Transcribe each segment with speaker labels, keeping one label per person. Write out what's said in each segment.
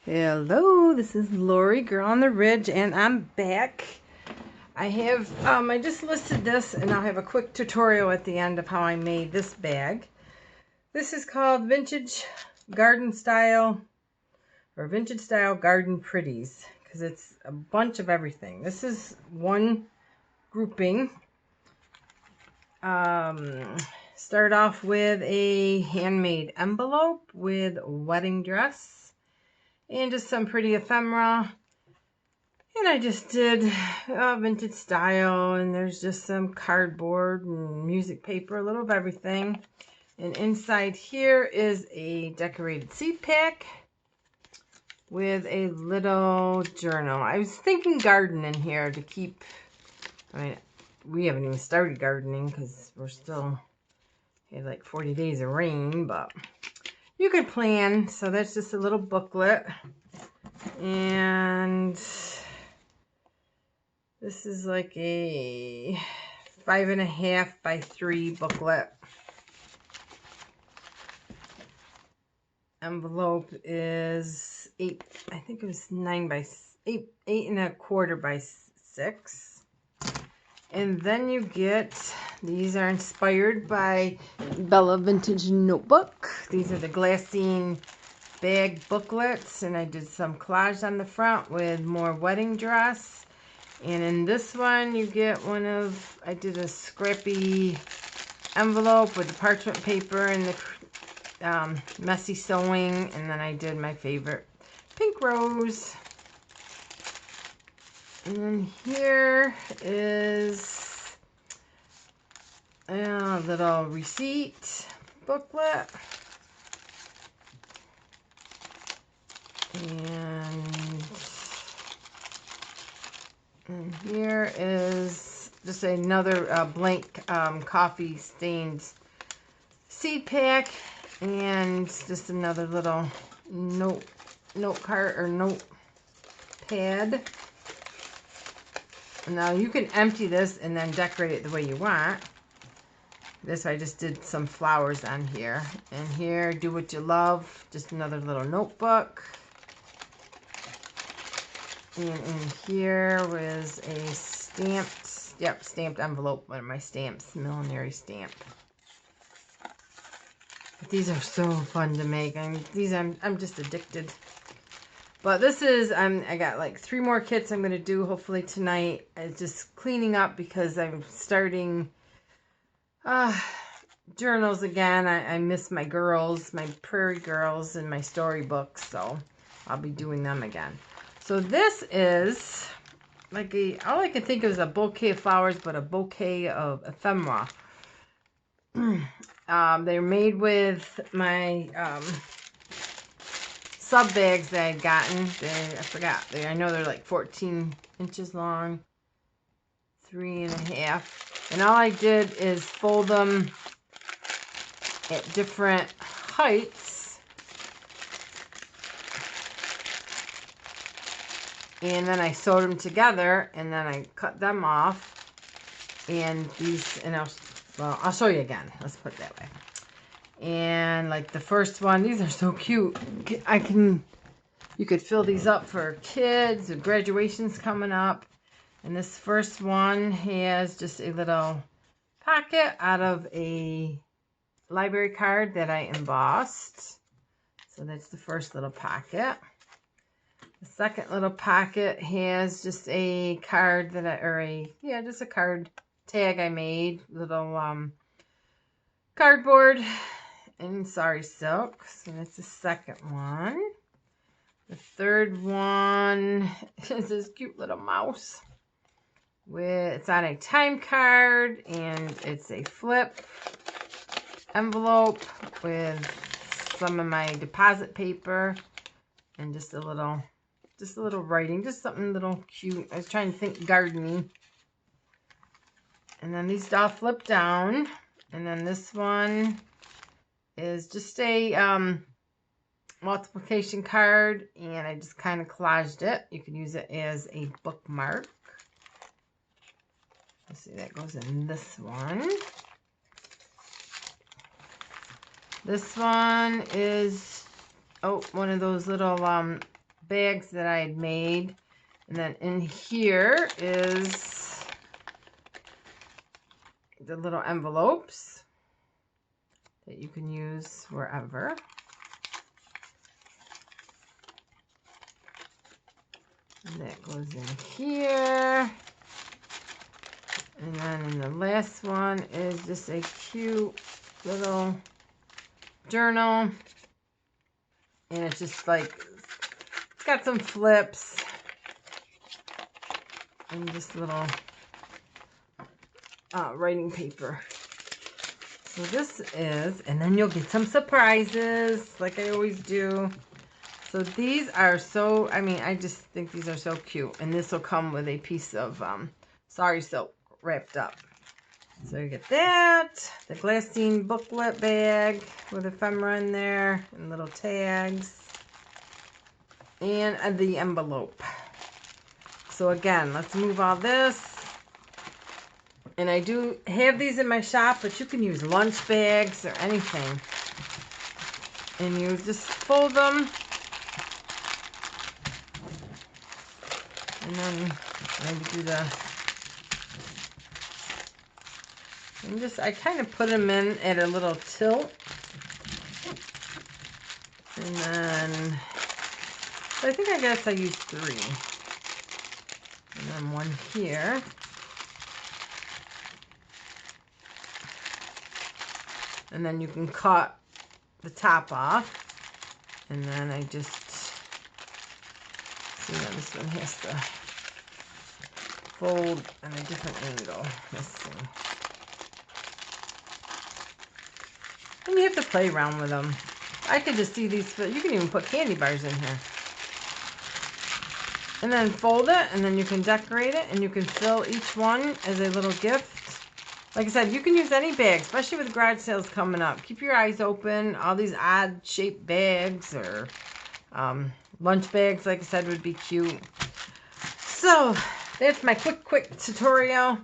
Speaker 1: Hello, this is Laurie, Girl on the Ridge, and I'm back. I just listed this, and I'll have a quick tutorial at the end of how I made this bag. This is called Vintage Garden Style, or Vintage Style Garden Pretties, because it's a bunch of everything. This is one grouping. Start off with a handmade envelope with a wedding dress and just some pretty ephemera. And I just did vintage style, and there's just some cardboard and music paper, a little of everything. And inside here is a decorated seed pack with a little journal. I was thinking garden in here to keep, we haven't even started gardening because we're still had like 40 days of rain, but you could plan. So that's just a little booklet. And this is like a 5.5 by 3 booklet. Envelope is 8, I think it was 9 by 8, 8.25 by 6. And then you get, these are inspired by Bella Vintage Notebook. These are the glassine bag booklets, and I did some collage on the front with more wedding dress. And in this one, you get I did a scrappy envelope with the parchment paper and the messy sewing. And then I did my favorite pink rose. And then here is a little receipt booklet. And here is just another blank coffee stained seed pack, and just another little note card or notepad. Now you can empty this and then decorate it the way you want. This I just did some flowers on here. And here, do what you love. Just another little notebook. And in here was a stamped envelope, one of my stamps, millinery stamp. But these are so fun to make. I'm just addicted. But this is, I got like 3 more kits I'm going to do hopefully tonight. It's just cleaning up because I'm starting journals again. I miss my girls, my prairie girls, and my storybooks, so I'll be doing them again. So this is like all I could think of is a bouquet of flowers, but a bouquet of ephemera. They're made with my sub bags that I'd gotten. I forgot. I know they're like 14 inches long, 3.5. And all I did is fold them at different heights. And then I sewed them together, and then I cut them off. And these, and I'll show you again. Let's put it that way. And like the first one, these are so cute. You could fill these up for kids. The graduation's coming up. And this first one has just a little pocket out of a library card that I embossed. So that's the first little pocket. The second little pocket has just a card just a card tag I made. Little cardboard and sari silk. So that's the second one. The third one is this cute little mouse. It's on a time card, and it's a flip envelope with some of my deposit paper and just a little writing, just something little cute. I was trying to think gardening. And then these all flip down. And then this one is just a multiplication card, and I just kind of collaged it. You could use it as a bookmark. Let's see, that goes in this one. This one is one of those little bags that I had made. And then in here is the little envelopes that you can use wherever. And that goes in here. And then in the last one is just a cute little journal. And it's just like, it's got some flips. And just little writing paper. So this is, and then you'll get some surprises, like I always do. So these are so, I mean, I just think these are so cute. And this will come with a piece of sari silk wrapped up. So you get that, the glassine booklet bag with ephemera in there, and little tags, and the envelope. So again, let's move all this. And I do have these in my shop, but you can use lunch bags or anything. And you just fold them. And then maybe do the... And just, I kind of put them in at a little tilt. And then... So I think I guess I used 3. And then one here. And then you can cut the top off. And then I just, see now this one has to fold at a different angle. Let's see. And you have to play around with them. I could just see these, you can even put candy bars in here. And then fold it, and then you can decorate it, and you can fill each one as a little gift. Like I said, you can use any bag, especially with garage sales coming up. Keep your eyes open. All these odd shaped bags or lunch bags, like I said, would be cute. So that's my quick tutorial.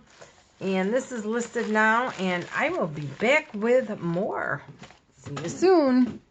Speaker 1: And this is listed now, and I will be back with more. See you soon.